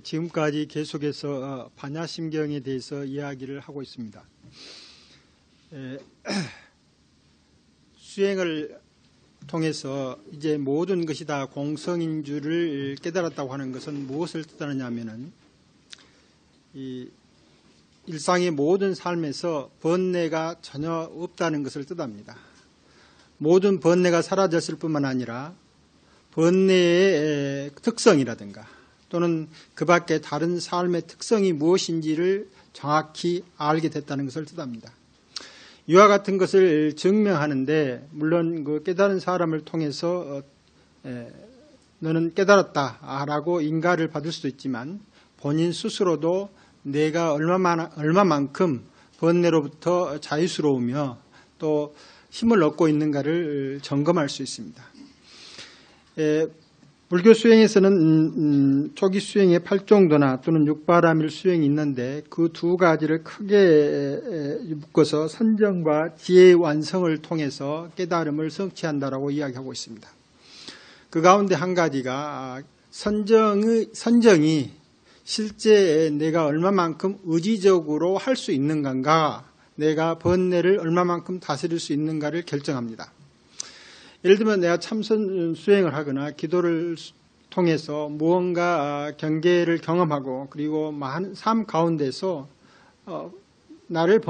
지금까지 계속해서 반야심경에 대해서 이야기를 하고 있습니다. 수행을 통해서 이제 모든 것이 다 공성인 줄을 깨달았다고 하는 것은 무엇을 뜻하느냐 하면은 이 일상의 모든 삶에서 번뇌가 전혀 없다는 것을 뜻합니다. 모든 번뇌가 사라졌을 뿐만 아니라 번뇌의 특성이라든가 또는 그 밖에 다른 삶의 특성이 무엇인지를 정확히 알게 됐다는 것을 뜻합니다. 이와 같은 것을 증명하는데 물론 그 깨달은 사람을 통해서 너는 깨달았다라고 인가를 받을 수도 있지만 본인 스스로도 내가 얼마만큼 번뇌로부터 자유스러우며 또 힘을 얻고 있는가를 점검할 수 있습니다. 불교 수행에서는 초기 수행의 8정도나 또는 6바람일 수행이 있는데 그 두 가지를 크게 묶어서 선정과 지혜의 완성을 통해서 깨달음을 성취한다라고 이야기하고 있습니다. 그 가운데 한 가지가 선정이 실제 내가 얼마만큼 의지적으로 할 수 있는 건가, 내가 번뇌를 얼마만큼 다스릴 수 있는가를 결정합니다. 예를 들면 내가 참선 수행을 하거나 기도를 통해서 무언가 경계를 경험하고 그리고 많은 삶 가운데서 나를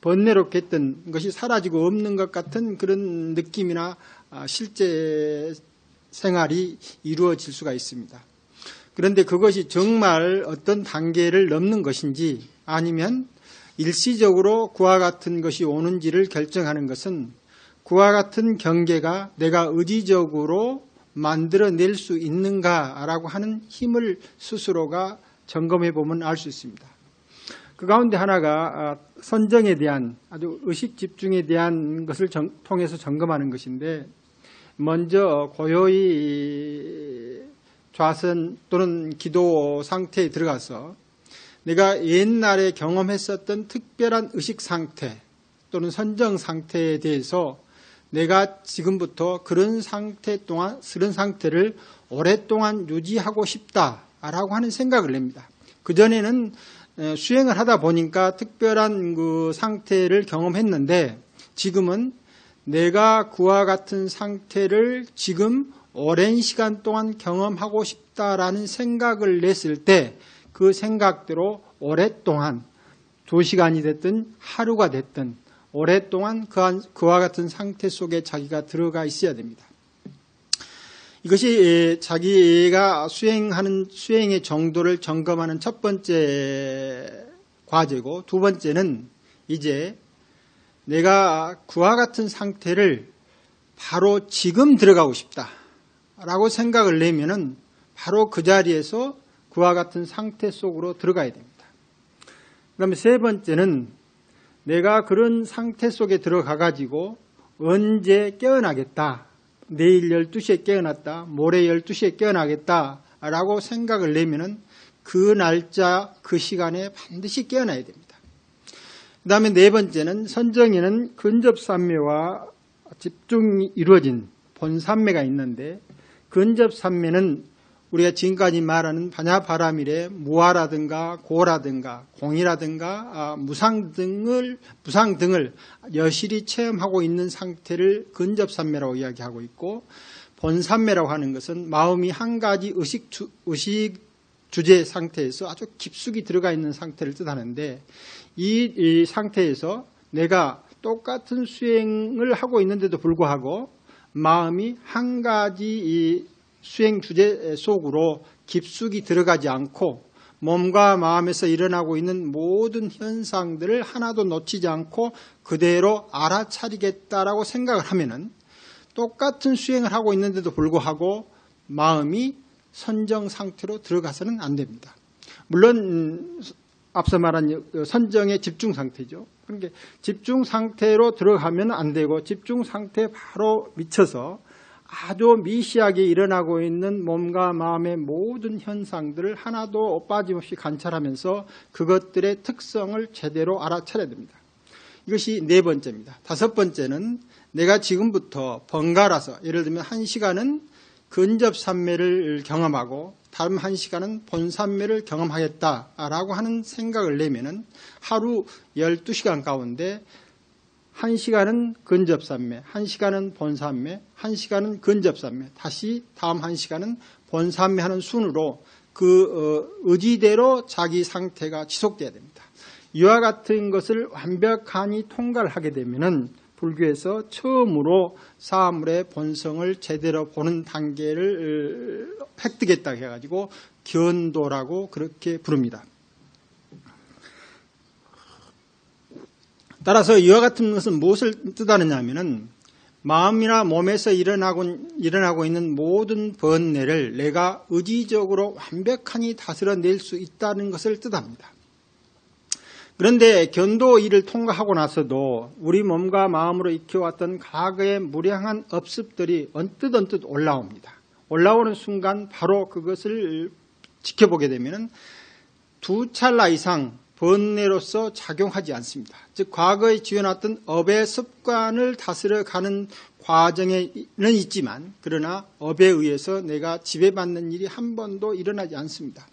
번뇌롭게 했던 것이 사라지고 없는 것 같은 그런 느낌이나 실제 생활이 이루어질 수가 있습니다. 그런데 그것이 정말 어떤 단계를 넘는 것인지 아니면 일시적으로 그와 같은 것이 오는지를 결정하는 것은 그와 같은 경계가 내가 의지적으로 만들어낼 수 있는가라고 하는 힘을 스스로가 점검해 보면 알 수 있습니다. 그 가운데 하나가 선정에 대한 아주 의식 집중에 대한 것을 통해서 점검하는 것인데 먼저 고요히 좌선 또는 기도 상태에 들어가서 내가 옛날에 경험했었던 특별한 의식 상태 또는 선정 상태에 대해서 내가 지금부터 그런 상태를 오랫동안 유지하고 싶다라고 하는 생각을 냅니다. 그전에는 수행을 하다 보니까 특별한 그 상태를 경험했는데 지금은 내가 그와 같은 상태를 지금 오랜 시간 동안 경험하고 싶다라는 생각을 냈을 때 그 생각대로 오랫동안 2시간이 됐든 하루가 됐든 오랫동안 그와 같은 상태 속에 자기가 들어가 있어야 됩니다. 이것이 자기가 수행의 정도를 점검하는 첫 번째 과제고 두 번째는 이제 내가 그와 같은 상태를 바로 지금 들어가고 싶다라고 생각을 내면은 바로 그 자리에서 그와 같은 상태 속으로 들어가야 됩니다. 그다음에 세 번째는 내가 그런 상태 속에 들어가 가지고 언제 깨어나겠다. 내일 12시에 깨어났다. 모레 12시에 깨어나겠다라고 생각을 내면은 그 날짜 그 시간에 반드시 깨어나야 됩니다. 그다음에 네 번째는 선정에는 근접삼매와 집중이 이루어진 본삼매가 있는데 근접삼매는 우리가 지금까지 말하는 반야바라밀의 무아라든가 고라든가 공이라든가 무상 등을 여실히 체험하고 있는 상태를 근접삼매라고 이야기하고 있고 본삼매라고 하는 것은 마음이 한 가지 의식 주제 상태에서 아주 깊숙이 들어가 있는 상태를 뜻하는데 이 상태에서 내가 똑같은 수행을 하고 있는데도 불구하고 마음이 한 가지 수행 주제 속으로 깊숙이 들어가지 않고 몸과 마음에서 일어나고 있는 모든 현상들을 하나도 놓치지 않고 그대로 알아차리겠다라고 생각을 하면은 똑같은 수행을 하고 있는데도 불구하고 마음이 선정 상태로 들어가서는 안 됩니다. 물론 앞서 말한 선정의 집중 상태죠. 그러니까 집중 상태로 들어가면 안 되고 집중 상태에 바로 미쳐서 아주 미시하게 일어나고 있는 몸과 마음의 모든 현상들을 하나도 빠짐없이 관찰하면서 그것들의 특성을 제대로 알아차려야 됩니다. 이것이 네 번째입니다. 다섯 번째는 내가 지금부터 번갈아서 예를 들면 1시간은 근접삼매를 경험하고 다음 1시간은 본산매를 경험하겠다라고 하는 생각을 내면은 하루 12시간 가운데 1시간은 근접산매, 1시간은 본산매, 1시간은 근접산매, 다시 다음 1시간은 본산매 하는 순으로 그 의지대로 자기 상태가 지속돼야 됩니다. 이와 같은 것을 완벽하니 통과를 하게 되면은 불교에서 처음으로 사물의 본성을 제대로 보는 단계를 획득했다고 해가지고 견도라고 그렇게 부릅니다. 따라서 이와 같은 것은 무엇을 뜻하느냐 하면은 마음이나 몸에서 일어나고 있는 모든 번뇌를 내가 의지적으로 완벽하니 다스려낼 수 있다는 것을 뜻합니다. 그런데 견도 일을 통과하고 나서도 우리 몸과 마음으로 익혀왔던 과거의 무량한 업습들이 언뜻 올라옵니다. 올라오는 순간 바로 그것을 지켜보게 되면 두 찰나 이상 번뇌로서 작용하지 않습니다. 즉 과거에 지어놨던 업의 습관을 다스려가는 과정에는 있지만 그러나 업에 의해서 내가 지배받는 일이 한 번도 일어나지 않습니다.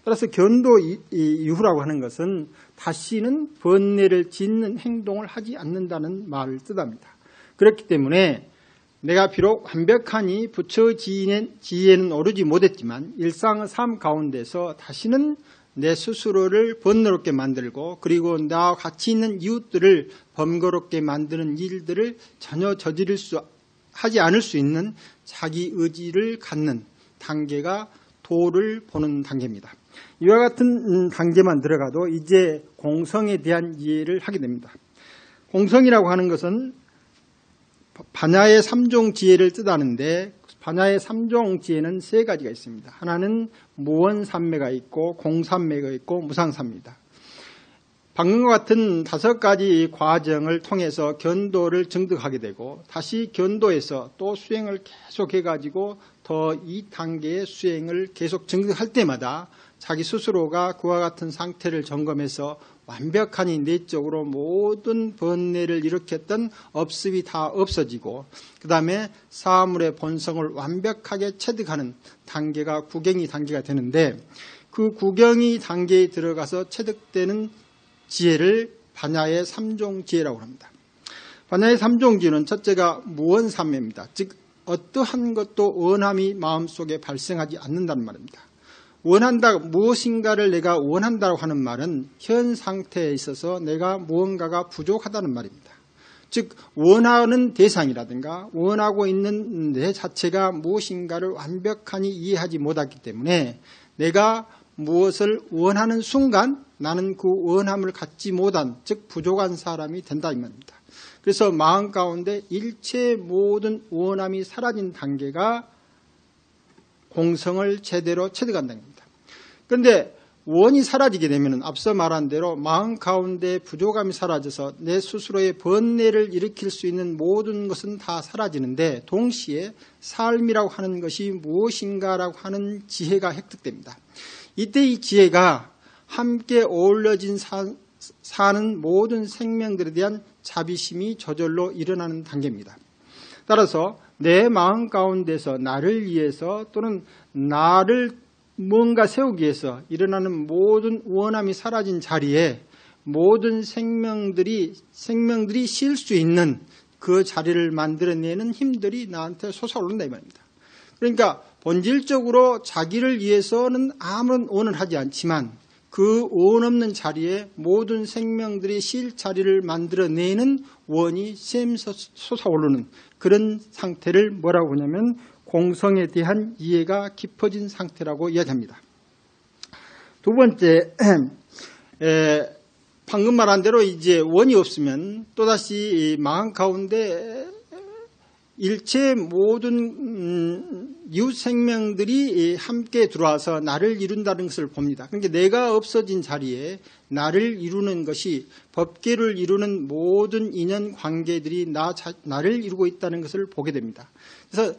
따라서 견도 이후라고 하는 것은 다시는 번뇌를 짓는 행동을 하지 않는다는 말을 뜻합니다. 그렇기 때문에 내가 비록 완벽하니 부처 지혜는 오르지 못했지만 일상의 삶 가운데서 다시는 내 스스로를 번거롭게 만들고 그리고 나와 같이 있는 이웃들을 번거롭게 만드는 일들을 전혀 하지 않을 수 있는 자기 의지를 갖는 단계가 도를 보는 단계입니다. 이와 같은 단계만 들어가도 이제 공성에 대한 이해를 하게 됩니다. 공성이라고 하는 것은 반야의 3종 지혜를 뜻하는데 반야의 3종 지혜는 세 가지가 있습니다. 하나는 무원산매가 있고 공산매가 있고 무상산매입니다. 방금과 같은 5가지 과정을 통해서 견도를 증득하게 되고 다시 견도에서 또 수행을 계속해가지고 더 이 단계의 수행을 계속 증득할 때마다 자기 스스로가 그와 같은 상태를 점검해서 완벽하니 내적으로 모든 번뇌를 일으켰던 업습이 다 없어지고 그 다음에 사물의 본성을 완벽하게 체득하는 단계가 구경이 단계가 되는데 그 구경이 단계에 들어가서 체득되는 지혜를 반야의 3종 지혜라고 합니다. 반야의 3종 지혜는 첫째가 무원산매입니다. 즉 어떠한 것도 원함이 마음속에 발생하지 않는다는 말입니다. 원한다, 무엇인가를 내가 원한다고 하는 말은 현 상태에 있어서 내가 무언가가 부족하다는 말입니다. 즉 원하는 대상이라든가 원하고 있는 내 자체가 무엇인가를 완벽하니 이해하지 못하기 때문에 내가 무엇을 원하는 순간 나는 그 원함을 갖지 못한 즉 부족한 사람이 된다 이 말입니다. 그래서 마음 가운데 일체 모든 원함이 사라진 단계가 공성을 제대로 체득한다는 겁니다. 그런데 원이 사라지게 되면 앞서 말한 대로 마음 가운데 부족함이 사라져서 내 스스로의 번뇌를 일으킬 수 있는 모든 것은 다 사라지는데 동시에 삶이라고 하는 것이 무엇인가라고 하는 지혜가 획득됩니다. 이때 이 지혜가 함께 어우러진 사는 모든 생명들에 대한 자비심이 저절로 일어나는 단계입니다. 따라서 내 마음 가운데서 나를 위해서 또는 나를 뭔가 세우기 위해서 일어나는 모든 원함이 사라진 자리에 모든 생명들이 쉴 수 있는 그 자리를 만들어내는 힘들이 나한테 솟아오른다 이 말입니다. 그러니까 본질적으로 자기를 위해서는 아무런 원을 하지 않지만 그 원 없는 자리에 모든 생명들이 쉴 자리를 만들어내는 원이 솟아오르는 그런 상태를 뭐라고 하냐면 공성에 대한 이해가 깊어진 상태라고 이야기합니다. 두 번째, 방금 말한 대로 이제 원이 없으면 또다시 마음 가운데 일체 모든 이웃 생명들이 함께 들어와서 나를 이룬다는 것을 봅니다. 그러니까 내가 없어진 자리에 나를 이루는 것이 법계를 이루는 모든 인연 관계들이 나를 이루고 있다는 것을 보게 됩니다. 그래서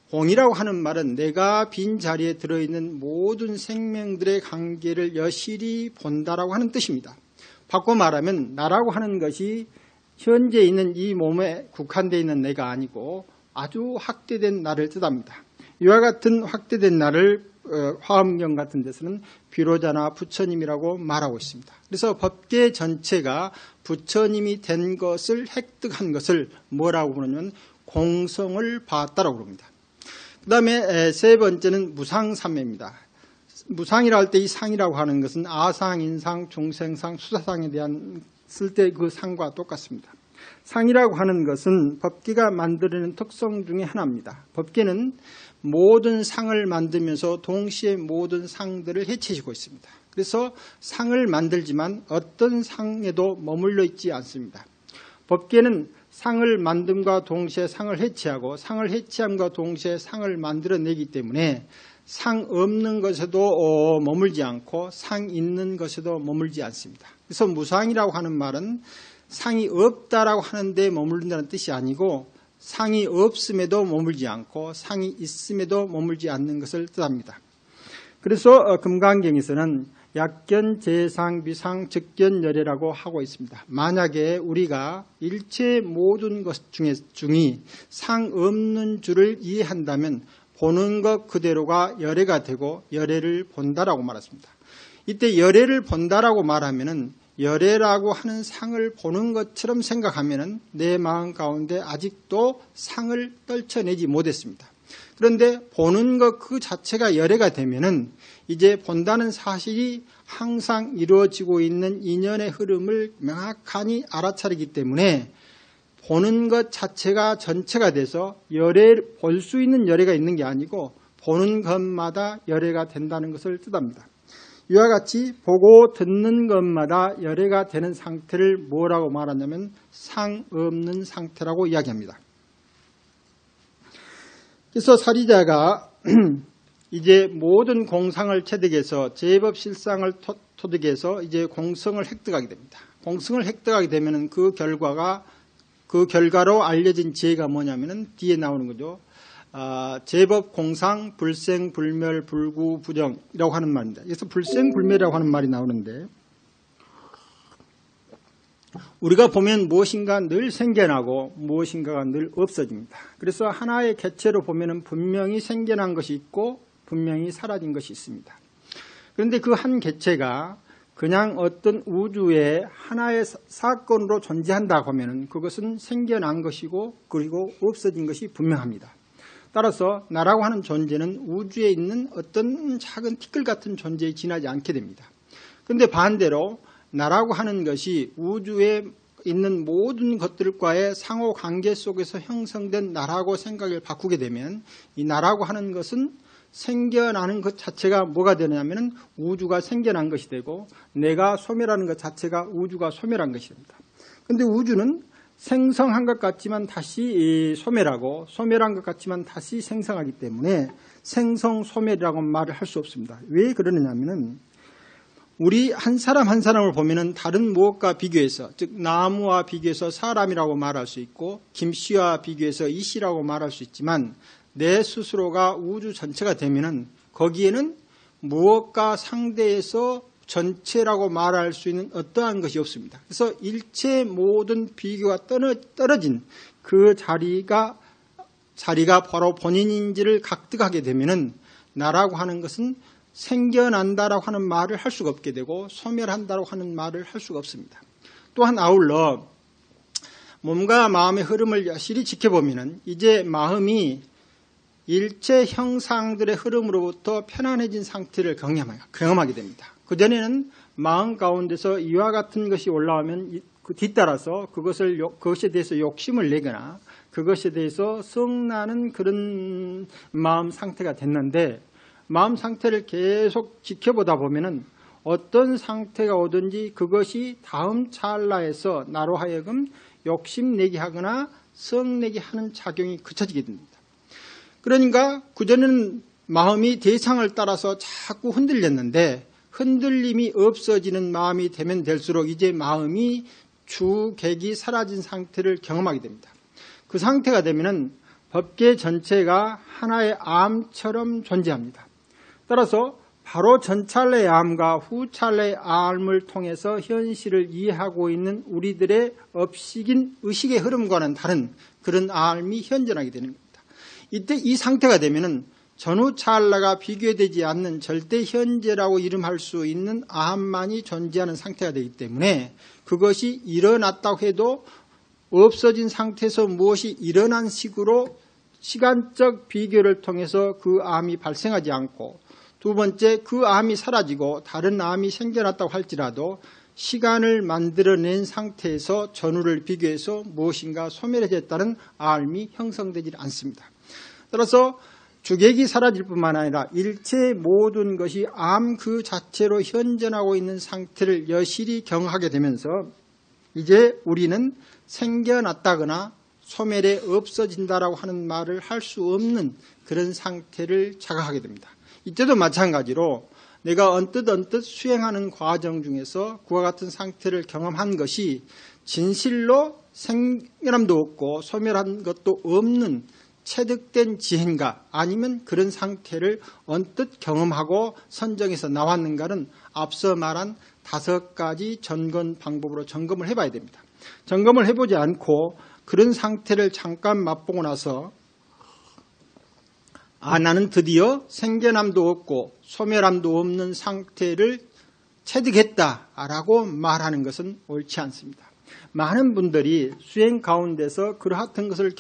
공이라고 하는 말은 내가 빈 자리에 들어있는 모든 생명들의 관계를 여실히 본다라고 하는 뜻입니다. 바꿔 말하면 나라고 하는 것이 현재 있는 이 몸에 국한되어 있는 내가 아니고 아주 확대된 나를 뜻합니다. 이와 같은 확대된 나를 화엄경 같은 데서는 비로자나 부처님이라고 말하고 있습니다. 그래서 법계 전체가 부처님이 된 것을 획득한 것을 뭐라고 부르냐면 공성을 봤다라고 부릅니다. 그 다음에 세 번째는 무상삼매입니다. 무상이라 할 때 이 상이라고 하는 것은 아상, 인상, 중생상, 수사상에 대한 쓸 때 그 상과 똑같습니다. 상이라고 하는 것은 법계가 만들어내는 특성 중에 하나입니다. 법계는 모든 상을 만들면서 동시에 모든 상들을 해체시키고 있습니다. 그래서 상을 만들지만 어떤 상에도 머물러 있지 않습니다. 법계는 상을 만듦과 동시에 상을 해체하고 상을 해체함과 동시에 상을 만들어내기 때문에 상 없는 것에도 머물지 않고 상 있는 것에도 머물지 않습니다. 그래서 무상이라고 하는 말은 상이 없다라고 하는데 머무른다는 뜻이 아니고 상이 없음에도 머물지 않고 상이 있음에도 머물지 않는 것을 뜻합니다. 그래서 금강경에서는 약견, 재상, 비상, 즉견, 열애라고 하고 있습니다. 만약에 우리가 일체 모든 것 중이 상 없는 줄을 이해한다면 보는 것 그대로가 열애가 되고 열애를 본다라고 말했습니다. 이때 열애를 본다라고 말하면은 열애라고 하는 상을 보는 것처럼 생각하면은 내 마음 가운데 아직도 상을 떨쳐내지 못했습니다. 그런데 보는 것 그 자체가 열애가 되면은 이제 본다는 사실이 항상 이루어지고 있는 인연의 흐름을 명확하니 알아차리기 때문에 보는 것 자체가 전체가 돼서 볼 수 있는 열애가 있는 게 아니고 보는 것마다 열애가 된다는 것을 뜻합니다. 이와 같이 보고 듣는 것마다 열애가 되는 상태를 뭐라고 말하냐면 상 없는 상태라고 이야기합니다. 그래서 사리자가 이제 모든 공상을 체득해서 제법 실상을 토득해서 이제 공성을 획득하게 됩니다. 공성을 획득하게 되면은 그 결과로 알려진 지혜가 뭐냐면은 뒤에 나오는 거죠. 제법 공상 불생 불멸 불구 부정이라고 하는 말입니다. 그래서 불생 불멸이라고 하는 말이 나오는데 우리가 보면 무엇인가 늘 생겨나고 무엇인가가 늘 없어집니다. 그래서 하나의 개체로 보면은 분명히 생겨난 것이 있고 분명히 사라진 것이 있습니다. 그런데 그 한 개체가 그냥 어떤 우주의 하나의 사건으로 존재한다고 하면은 그것은 생겨난 것이고 그리고 없어진 것이 분명합니다. 따라서 나라고 하는 존재는 우주에 있는 어떤 작은 티끌 같은 존재에 지나지 않게 됩니다. 그런데 반대로 나라고 하는 것이 우주에 있는 모든 것들과의 상호 관계 속에서 형성된 나라고 생각을 바꾸게 되면 이 나라고 하는 것은 생겨나는 것 자체가 뭐가 되냐면 우주가 생겨난 것이 되고 내가 소멸하는 것 자체가 우주가 소멸한 것이 됩니다. 그런데 우주는 생성한 것 같지만 다시 소멸하고 소멸한 것 같지만 다시 생성하기 때문에 생성 소멸이라고 말을 할 수 없습니다. 왜 그러느냐면은 우리 한 사람 한 사람을 보면은 다른 무엇과 비교해서 즉 나무와 비교해서 사람이라고 말할 수 있고 김씨와 비교해서 이씨라고 말할 수 있지만 내 스스로가 우주 전체가 되면은 거기에는 무엇과 상대해서 전체라고 말할 수 있는 어떠한 것이 없습니다. 그래서 일체 모든 비교가 떨어진 그 자리가 바로 본인인지를 각득하게 되면은 나라고 하는 것은 생겨난다라고 하는 말을 할 수가 없게 되고 소멸한다라고 하는 말을 할 수가 없습니다. 또한 아울러 몸과 마음의 흐름을 여실히 지켜보면은 이제 마음이 일체 형상들의 흐름으로부터 편안해진 상태를 경험하게 됩니다. 그전에는 마음 가운데서 이와 같은 것이 올라오면 뒤따라서 그것에 대해서 욕심을 내거나 그것에 대해서 성나는 그런 마음 상태가 됐는데 마음 상태를 계속 지켜보다 보면은 어떤 상태가 오든지 그것이 다음 찰나에서 나로 하여금 욕심내게 하거나 성내게 하는 작용이 그쳐지게 됩니다. 그러니까 그전에는 마음이 대상을 따라서 자꾸 흔들렸는데 흔들림이 없어지는 마음이 되면 될수록 이제 마음이 주객이 사라진 상태를 경험하게 됩니다. 그 상태가 되면은 법계 전체가 하나의 암처럼 존재합니다. 따라서 바로 전찰래의 암과 후찰래의 암을 통해서 현실을 이해하고 있는 우리들의 업식인 의식의 흐름과는 다른 그런 암이 현존하게 되는 겁니다. 이때 이 상태가 되면은 전후 찰나가 비교되지 않는 절대 현재라고 이름할 수 있는 아함만이 존재하는 상태가 되기 때문에 그것이 일어났다고 해도 없어진 상태에서 무엇이 일어난 식으로 시간적 비교를 통해서 그 암이 발생하지 않고, 두 번째, 그 암이 사라지고 다른 암이 생겨났다고 할지라도 시간을 만들어낸 상태에서 전후를 비교해서 무엇인가 소멸해졌다는 암이 형성되지 않습니다. 따라서 주객이 사라질 뿐만 아니라 일체 모든 것이 암 그 자체로 현존하고 있는 상태를 여실히 경험하게 되면서 이제 우리는 생겨났다거나 소멸에 없어진다라고 하는 말을 할 수 없는 그런 상태를 자각하게 됩니다. 이때도 마찬가지로 내가 언뜻 수행하는 과정 중에서 그와 같은 상태를 경험한 것이 진실로 생겨남도 없고 소멸한 것도 없는 체득된 지혜인가, 아니면 그런 상태를 언뜻 경험하고 선정해서 나왔는가는 앞서 말한 5가지 점검 방법으로 점검을 해봐야 됩니다. 점검을 해보지 않고 그런 상태를 잠깐 맛보고 나서 나는 드디어 생겨남도 없고 소멸함도 없는 상태를 체득했다라고 말하는 것은 옳지 않습니다. 많은 분들이 수행 가운데서 그러한 것을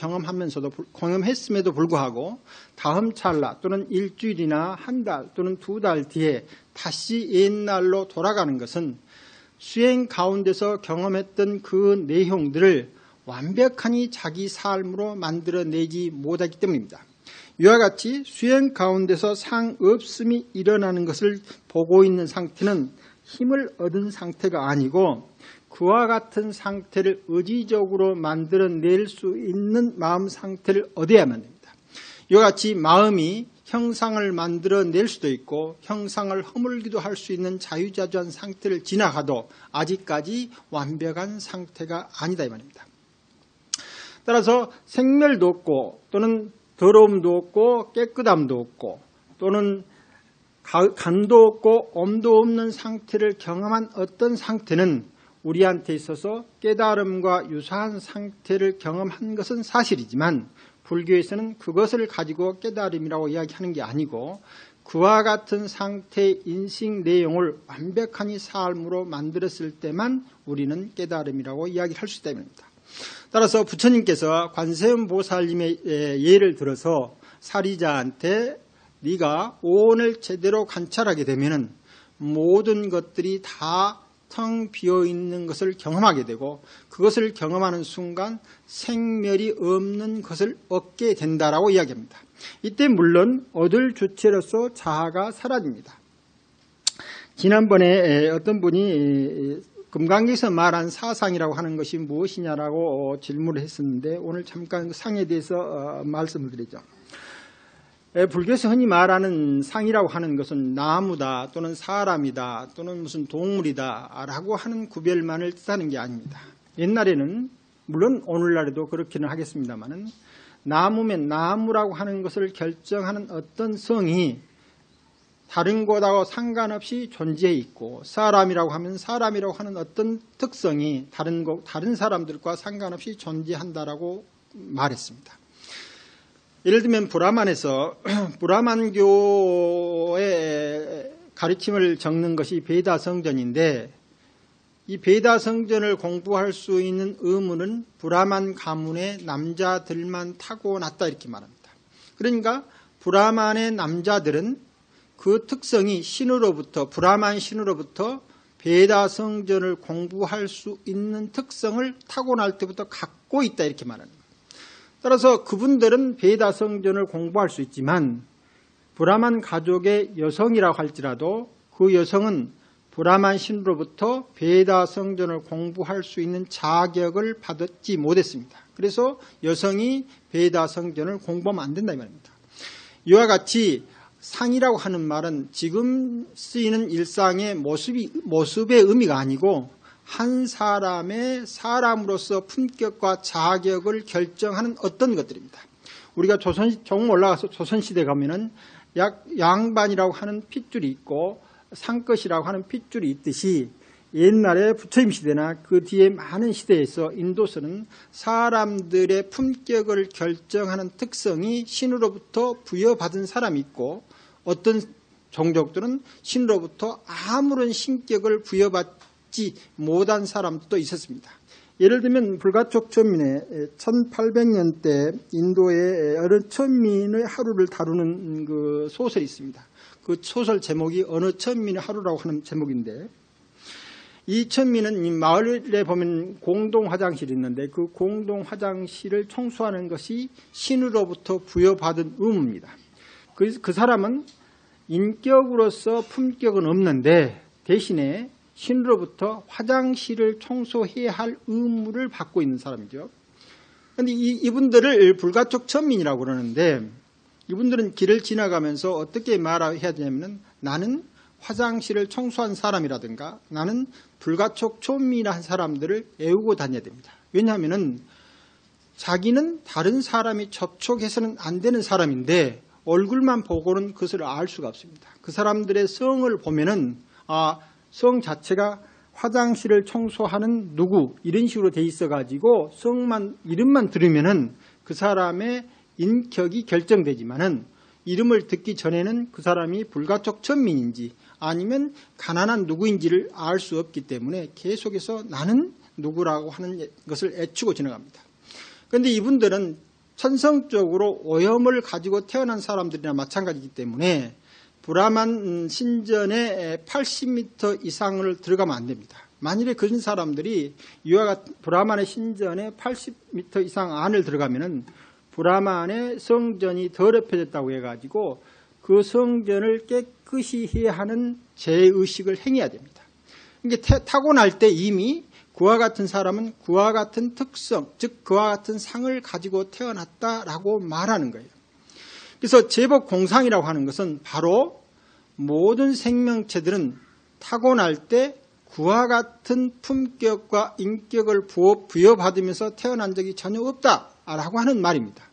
경험했음에도 불구하고 다음 찰나 또는 일주일이나 한 달 또는 2달 뒤에 다시 옛날로 돌아가는 것은 수행 가운데서 경험했던 그 내용들을 완벽하니 자기 삶으로 만들어내지 못하기 때문입니다. 이와 같이 수행 가운데서 상없음이 일어나는 것을 보고 있는 상태는 힘을 얻은 상태가 아니고 그와 같은 상태를 의지적으로 만들어낼 수 있는 마음 상태를 얻어야만 됩니다. 이와 같이 마음이 형상을 만들어낼 수도 있고 형상을 허물기도 할 수 있는 자유자주한 상태를 지나가도 아직까지 완벽한 상태가 아니다 이 말입니다. 따라서 생멸도 없고 또는 더러움도 없고 깨끗함도 없고 또는 간도 없고 엄도 없는 상태를 경험한 어떤 상태는 우리한테 있어서 깨달음과 유사한 상태를 경험한 것은 사실이지만 불교에서는 그것을 가지고 깨달음이라고 이야기하는 게 아니고 그와 같은 상태의 인식 내용을 완벽하니 삶으로 만들었을 때만 우리는 깨달음이라고 이야기할 수 있다는 겁니다. 따라서 부처님께서 관세음보살님의 예를 들어서 사리자한테 네가 오온을 제대로 관찰하게 되면 모든 것들이 다 텅 비어있는 것을 경험하게 되고 그것을 경험하는 순간 생멸이 없는 것을 얻게 된다라고 이야기합니다. 이때 물론 얻을 주체로서 자아가 사라집니다. 지난번에 어떤 분이 금강경에서 말한 사상이라고 하는 것이 무엇이냐라고 질문을 했었는데 오늘 잠깐 상에 대해서 말씀을 드리죠. 불교에서 흔히 말하는 상이라고 하는 것은 나무다 또는 사람이다 또는 무슨 동물이다 라고 하는 구별만을 뜻하는 게 아닙니다. 옛날에는 물론 오늘날에도 그렇기는 하겠습니다만 나무면 나무라고 하는 것을 결정하는 어떤 성이 다른 것하고 상관없이 존재해 있고 사람이라고 하면 사람이라고 하는 어떤 특성이 다른 사람들과 상관없이 존재한다라고 말했습니다. 예를 들면 브라만에서 브라만교의 가르침을 적는 것이 베다 성전인데 이 베다 성전을 공부할 수 있는 의무는 브라만 가문의 남자들만 타고났다 이렇게 말합니다. 그러니까 브라만의 남자들은 그 특성이 브라만 신으로부터 베다 성전을 공부할 수 있는 특성을 타고날 때부터 갖고 있다 이렇게 말합니다. 따라서 그분들은 베다 성전을 공부할 수 있지만 브라만 가족의 여성이라고 할지라도 그 여성은 브라만 신으로부터 베다 성전을 공부할 수 있는 자격을 받지 못했습니다. 그래서 여성이 베다 성전을 공부하면 안 된다 이 말입니다. 이와 같이 상이라고 하는 말은 지금 쓰이는 일상의 모습의 의미가 아니고 한 사람의 사람으로서 품격과 자격을 결정하는 어떤 것들입니다. 우리가 조금 올라가서 조선시대 가면은 양반이라고 하는 핏줄이 있고 상것이라고 하는 핏줄이 있듯이 옛날에 부처님 시대나 그 뒤에 많은 시대에서 인도서는 사람들의 품격을 결정하는 특성이 신으로부터 부여받은 사람이 있고 어떤 종족들은 신으로부터 아무런 신격을 부여받지 못한 사람도 있었습니다. 예를 들면 불가촉 천민의 1800년대 인도의 어느 천민의 하루를 다루는 그 소설이 있습니다. 그 소설 제목이 어느 천민의 하루라고 하는 제목인데, 이 천민은 이 마을에 보면 공동 화장실이 있는데 그 공동 화장실을 청소하는 것이 신으로부터 부여받은 의무입니다. 그 사람은 인격으로서 품격은 없는데 대신에 신으로부터 화장실을 청소해야 할 의무를 받고 있는 사람이죠. 그런데 이분들을 불가촉 천민이라고 그러는데, 이분들은 길을 지나가면서 어떻게 말해야 되냐면, 나는 화장실을 청소한 사람이라든가 나는 불가촉 천민이라는 사람들을 애우고 다녀야 됩니다. 왜냐하면 자기는 다른 사람이 접촉해서는 안 되는 사람인데 얼굴만 보고는 그것을 알 수가 없습니다. 그 사람들의 성을 보면은 성 자체가 화장실을 청소하는 누구 이런 식으로 돼 있어 가지고 성만 이름만 들으면은 그 사람의 인격이 결정되지만은 이름을 듣기 전에는 그 사람이 불가촉 천민인지 아니면 가난한 누구인지를 알 수 없기 때문에 계속해서 나는 누구라고 하는 것을 애추고 지나갑니다. 그런데 이분들은 천성적으로 오염을 가지고 태어난 사람들이나 마찬가지이기 때문에 브라만 신전에 80m 이상을 들어가면 안 됩니다. 만일에 그런 사람들이 이와 같은 브라만의 신전에 80m 이상 안을 들어가면은 브라만의 성전이 더럽혀졌다고 해가지고 그 성전을 깨끗이 해야 하는 죄의식을 행해야 됩니다. 이게 타고날 때 이미 그와 같은 사람은 그와 같은 특성, 즉 그와 같은 상을 가지고 태어났다라고 말하는 거예요. 그래서 제법 공상이라고 하는 것은 바로 모든 생명체들은 타고날 때 그와 같은 품격과 인격을 부여받으면서 태어난 적이 전혀 없다라고 하는 말입니다.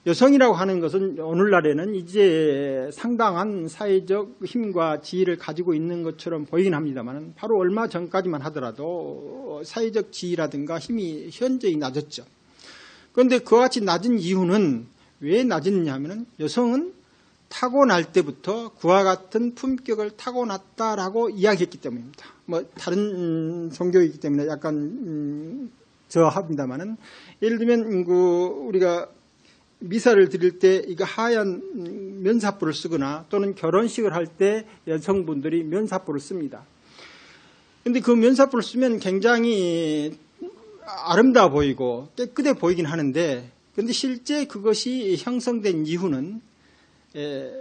여성이라고 하는 것은 오늘날에는 이제 상당한 사회적 힘과 지위를 가지고 있는 것처럼 보이긴 합니다만 바로 얼마 전까지만 하더라도 사회적 지위라든가 힘이 현저히 낮았죠. 그런데 그와 같이 낮은 이유는 왜 낮았냐 하면 여성은 타고날 때부터 그와 같은 품격을 타고났다라고 이야기했기 때문입니다. 뭐 다른 종교이기 때문에 약간 저합니다만은 예를 들면 우리가 미사를 드릴 때 이거 하얀 면사포를 쓰거나 또는 결혼식을 할 때 여성분들이 면사포를 씁니다. 그런데 그 면사포를 쓰면 굉장히 아름다워 보이고 깨끗해 보이긴 하는데, 그런데 실제 그것이 형성된 이유는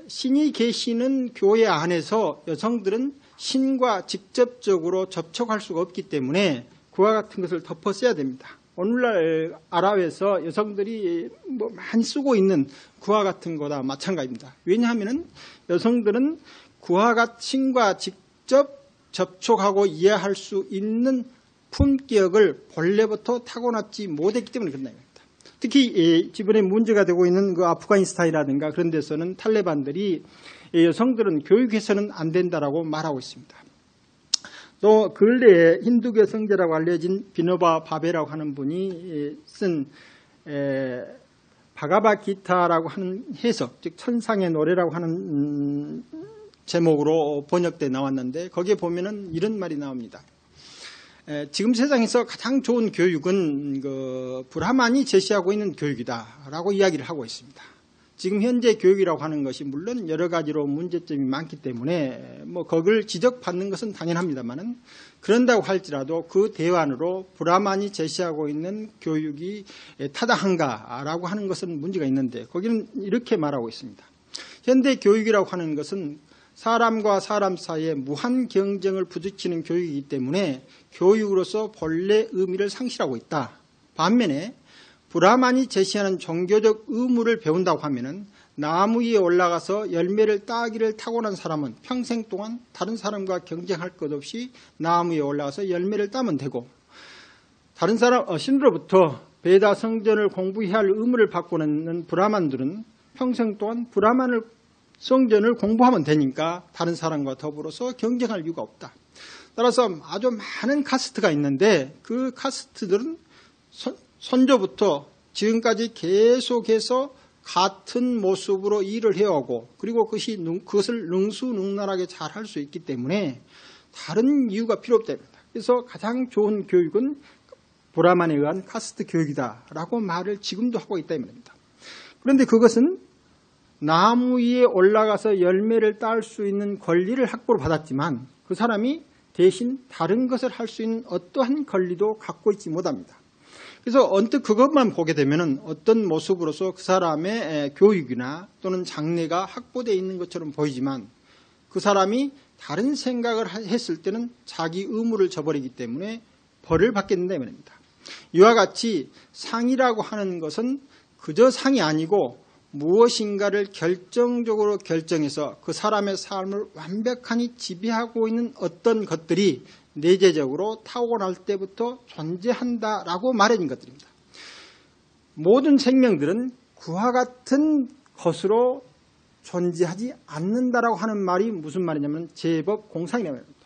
신이 계시는 교회 안에서 여성들은 신과 직접적으로 접촉할 수가 없기 때문에 그와 같은 것을 덮어 써야 됩니다. 오늘날 아랍에서 여성들이 많이 쓰고 있는 그와 같은 거다 마찬가지입니다. 왜냐하면 여성들은 그와 같은 신과 직접 접촉하고 이해할 수 있는 품격을 본래부터 타고났지 못했기 때문에 그런다. 특히 이번에 문제가 되고 있는 그 아프가니스탄이라든가 그런 데서는 탈레반들이 여성들은 교육해서는 안 된다라고 말하고 있습니다. 또 근래에 힌두교 성자라고 알려진 비노바 바베라고 하는 분이 쓴 바가바기타라고 하는 해석, 즉 천상의 노래라고 하는 제목으로 번역돼 나왔는데 거기에 보면은 이런 말이 나옵니다. 지금 세상에서 가장 좋은 교육은 그 브라만이 제시하고 있는 교육이다라고 이야기를 하고 있습니다. 지금 현재 교육이라고 하는 것이 물론 여러 가지로 문제점이 많기 때문에 그걸 지적받는 것은 당연합니다만은 그런다고 할지라도 그 대안으로 브라만이 제시하고 있는 교육이 타당한가라고 하는 것은 문제가 있는데 거기는 이렇게 말하고 있습니다. 현대 교육이라고 하는 것은 사람과 사람 사이에 무한 경쟁을 부딪히는 교육이기 때문에 교육으로서 본래 의미를 상실하고 있다. 반면에 브라만이 제시하는 종교적 의무를 배운다고 하면은 나무 위에 올라가서 열매를 따기를 타고난 사람은 평생 동안 다른 사람과 경쟁할 것 없이 나무 위에 올라가서 열매를 따면 되고, 다른 사람 신으로부터 베다 성전을 공부해야 할 의무를 받고 있는 브라만들은 평생 동안 성전을 공부하면 되니까 다른 사람과 더불어서 경쟁할 이유가 없다. 따라서 아주 많은 카스트가 있는데 그 카스트들은 선조부터 지금까지 계속해서 같은 모습으로 일을 해오고 그리고 그것을 능수능란하게 잘 할 수 있기 때문에 다른 이유가 필요 없다. 그래서 가장 좋은 교육은 브라만에 의한 카스트 교육이다라고 말을 지금도 하고 있다 이 말입니다. 그런데 그것은 나무 위에 올라가서 열매를 딸 수 있는 권리를 확보를 받았지만 그 사람이 대신 다른 것을 할 수 있는 어떠한 권리도 갖고 있지 못합니다. 그래서 언뜻 그것만 보게 되면 어떤 모습으로서 그 사람의 교육이나 또는 장래가 확보되어 있는 것처럼 보이지만 그 사람이 다른 생각을 했을 때는 자기 의무를 저버리기 때문에 벌을 받게 된다 이 말입니다. 이와 같이 상이라고 하는 것은 그저 상이 아니고 무엇인가를 결정적으로 결정해서 그 사람의 삶을 완벽하니 지배하고 있는 어떤 것들이 내재적으로 타고날 때부터 존재한다라고 말해진 것들입니다. 모든 생명들은 그와 같은 것으로 존재하지 않는다라고 하는 말이 무슨 말이냐면 제법 공상이라고 합니다.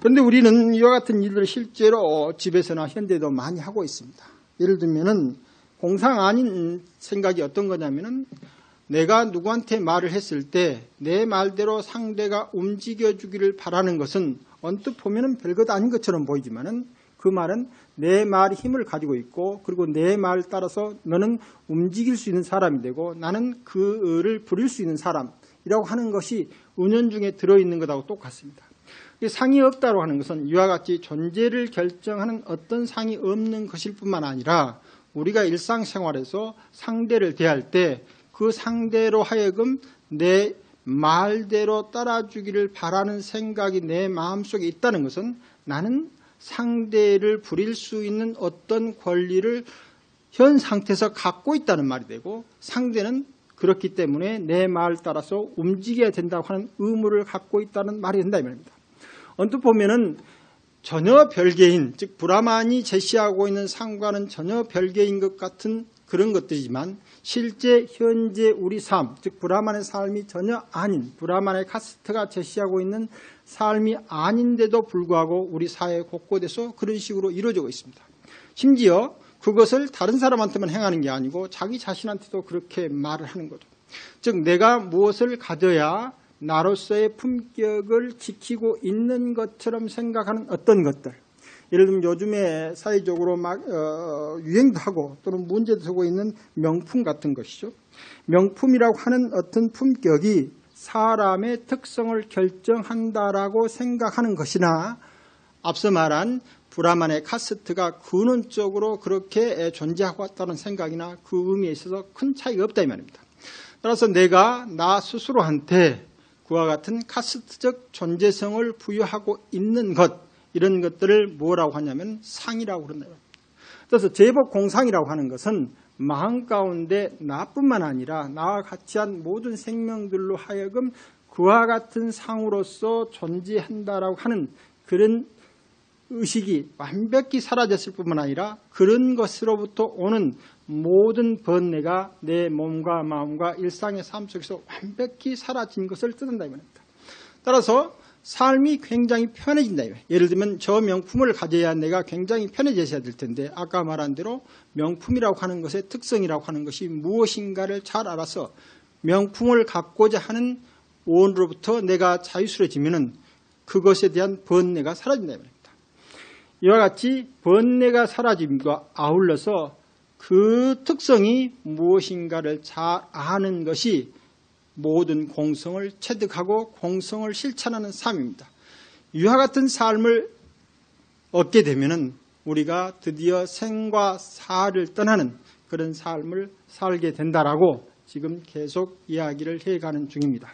그런데 우리는 이와 같은 일들을 실제로 집에서나 현대도 많이 하고 있습니다. 예를 들면은 공상 아닌 생각이 어떤 거냐면은 내가 누구한테 말을 했을 때 내 말대로 상대가 움직여주기를 바라는 것은 언뜻 보면은 별것 아닌 것처럼 보이지만은 그 말은 내 말이 힘을 가지고 있고 그리고 내 말 따라서 너는 움직일 수 있는 사람이 되고 나는 그를 부릴 수 있는 사람이라고 하는 것이 은연중에 들어있는 것하고 똑같습니다. 상이 없다고 하는 것은 이와 같이 존재를 결정하는 어떤 상이 없는 것일 뿐만 아니라 우리가 일상생활에서 상대를 대할 때 그 상대로 하여금 내 말대로 따라주기를 바라는 생각이 내 마음속에 있다는 것은 나는 상대를 부릴 수 있는 어떤 권리를 현 상태에서 갖고 있다는 말이 되고 상대는 그렇기 때문에 내 말 따라서 움직여야 된다고 하는 의무를 갖고 있다는 말이 된다 이 말입니다. 언뜻 보면은 전혀 별개인, 즉 브라만이 제시하고 있는 상과는 전혀 별개인 것 같은 그런 것들이지만 실제 현재 우리 삶, 즉 브라만의 삶이 전혀 아닌 브라만의 카스트가 제시하고 있는 삶이 아닌데도 불구하고 우리 사회 곳곳에서 그런 식으로 이루어지고 있습니다. 심지어 그것을 다른 사람한테만 행하는 게 아니고 자기 자신한테도 그렇게 말을 하는 거죠. 즉 내가 무엇을 가져야 나로서의 품격을 지키고 있는 것처럼 생각하는 어떤 것들, 예를 들면 요즘에 사회적으로 막 유행도 하고 또는 문제도 되고 있는 명품 같은 것이죠. 명품이라고 하는 어떤 품격이 사람의 특성을 결정한다라고 생각하는 것이나 앞서 말한 브라만의 카스트가 근원적으로 그렇게 존재하고 있다는 생각이나 그 의미에 있어서 큰 차이가 없다 이 말입니다. 따라서 내가 나 스스로한테 그와 같은 카스트적 존재성을 부여하고 있는 것, 이런 것들을 뭐라고 하냐면 상이라고 그런다. 그래서 제법 공상이라고 하는 것은 마음 가운데 나뿐만 아니라 나와 같이 한 모든 생명들로 하여금 그와 같은 상으로서 존재한다라고 하는 그런 의식이 완벽히 사라졌을 뿐만 아니라 그런 것으로부터 오는 모든 번뇌가 내 몸과 마음과 일상의 삶 속에서 완벽히 사라진 것을 뜻한다 이 말입니다. 따라서 삶이 굉장히 편해진다. 예를 들면 저 명품을 가져야 내가 굉장히 편해져야 될 텐데 아까 말한 대로 명품이라고 하는 것의 특성이라고 하는 것이 무엇인가를 잘 알아서 명품을 갖고자 하는 원으로부터 내가 자유스러워지면은 그것에 대한 번뇌가 사라진다. 이와 같이 번뇌가 사라짐과 아울러서 그 특성이 무엇인가를 잘 아는 것이 모든 공성을 체득하고 공성을 실천하는 삶입니다. 이와 같은 삶을 얻게 되면은 우리가 드디어 생과 사를 떠나는 그런 삶을 살게 된다라고 지금 계속 이야기를 해가는 중입니다.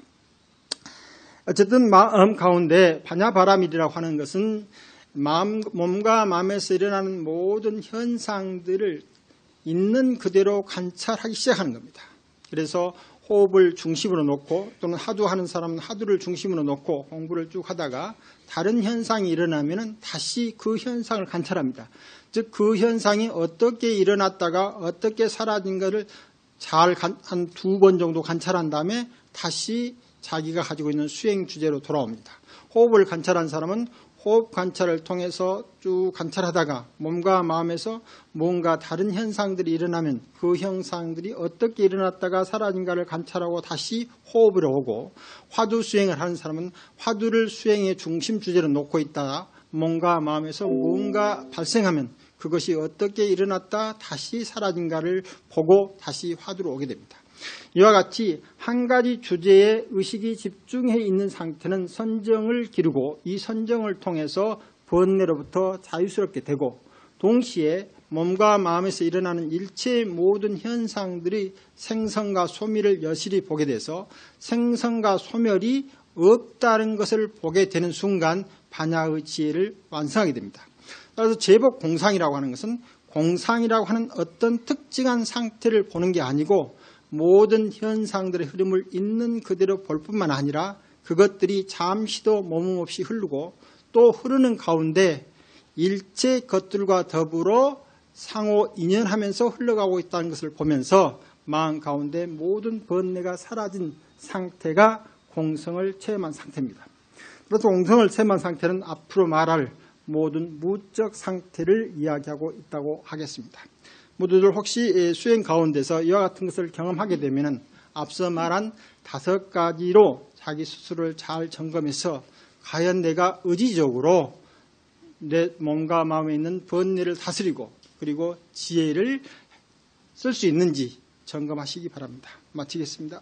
어쨌든 마음 가운데 반야바라밀이라고 하는 것은 몸과 마음에서 일어나는 모든 현상들을 있는 그대로 관찰하기 시작하는 겁니다. 그래서 호흡을 중심으로 놓고 또는 하두하는 사람은 하두를 중심으로 놓고 공부를 쭉 하다가 다른 현상이 일어나면 다시 그 현상을 관찰합니다. 즉 그 현상이 어떻게 일어났다가 어떻게 사라진 것을 잘 한 2번 정도 관찰한 다음에 다시 자기가 가지고 있는 수행 주제로 돌아옵니다. 호흡을 관찰한 사람은 호흡 관찰을 통해서 쭉 관찰하다가 몸과 마음에서 뭔가 다른 현상들이 일어나면 그 현상들이 어떻게 일어났다가 사라진가를 관찰하고 다시 호흡으로 오고, 화두 수행을 하는 사람은 화두를 수행의 중심 주제로 놓고 있다가 몸과 마음에서 뭔가 발생하면 그것이 어떻게 일어났다 다시 사라진가를 보고 다시 화두로 오게 됩니다. 이와 같이 한 가지 주제에 의식이 집중해 있는 상태는 선정을 기르고 이 선정을 통해서 번뇌로부터 자유스럽게 되고, 동시에 몸과 마음에서 일어나는 일체의 모든 현상들이 생성과 소멸을 여실히 보게 돼서 생성과 소멸이 없다는 것을 보게 되는 순간 반야의 지혜를 완성하게 됩니다. 따라서 제복 공상이라고 하는 것은 공상이라고 하는 어떤 특징한 상태를 보는 게 아니고 모든 현상들의 흐름을 있는 그대로 볼 뿐만 아니라 그것들이 잠시도 머문 없이 흐르고 또 흐르는 가운데 일체 것들과 더불어 상호 인연하면서 흘러가고 있다는 것을 보면서 마음 가운데 모든 번뇌가 사라진 상태가 공성을 체험한 상태입니다. 그래서 공성을 체험한 상태는 앞으로 말할 모든 무적 상태를 이야기하고 있다고 하겠습니다. 모두들 혹시 수행 가운데서 이와 같은 것을 경험하게 되면 앞서 말한 5가지로 자기 스스로를 잘 점검해서 과연 내가 의지적으로 내 몸과 마음에 있는 번뇌를 다스리고 그리고 지혜를 쓸 수 있는지 점검하시기 바랍니다. 마치겠습니다.